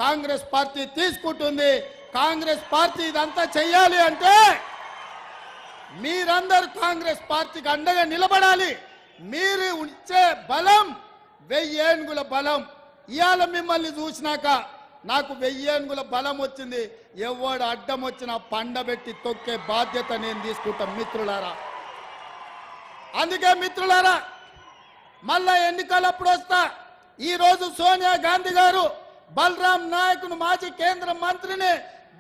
Congress party తీసుకుంటుంది. Congress party ఇదంతా చెయ్యాలి అంటే మీరందరూ కాంగ్రెస్ పార్టీకి అండగా నిలబడాలి. మీరు ఇచ్చే బలం 1000 ఏనుగుల బలం. ఇవాళ మిమ్మల్ని చూసినాక నాకు 1000 ఏనుగుల బలం వచ్చింది. ఎవడు అడ్డం వచ్చినా పండబెట్టి తొక్కే బాధ్యత నేను తీసుకుంటాం మిత్రులారా. అందుకే మిత్రులారా, మళ్ళా ఎన్నికలప్పుడు వస్తా. ఈరోజు సోనియా గాంధీ గారు బలరాం నాయకును మాజీ కేంద్ర మంత్రిని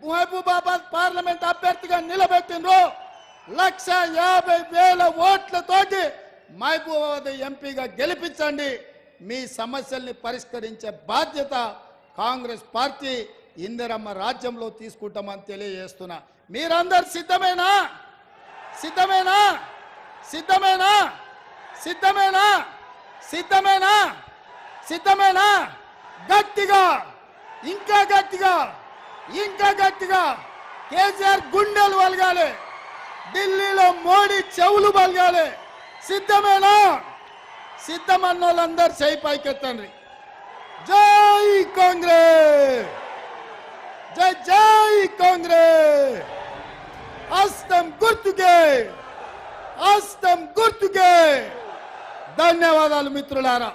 మహబూబాబాద్ పార్లమెంట్ అభ్యర్థిగా నిలబెట్టిండ్రు. 150,000 ఓట్లతోటి మహబూబాబాద్ ఎంపీగా గెలిపించండి. మీ సమస్యల్ని పరిష్కరించే బాధ్యత కాంగ్రెస్ పార్టీ ఇందిరమ్మ రాజ్యంలో తీసుకుంటామని తెలియజేస్తున్నా. మీరందరు సిద్ధమేనా? సిద్ధమేనా? సిద్ధమేనా? సిద్ధమేనా? సిద్ధమేనా? సిద్ధమేనా? గట్టిగా, ఇంకా గట్టిగా, ఇంకా గట్టిగా కేసీఆర్ గుండెలు వలగాలి, ఢిల్లీలో మోడీ చెవులు బలగాలి. సిద్ధమేనా? సిద్ధమన్న వాళ్ళందరూ చేయి పైకెత్తండి. జై కాంగ్రెస్, జై జై కాంగ్రెస్. హస్తం గుర్తుకే, హస్తం గుర్తుకే. ధన్యవాదాలు మిత్రులారా.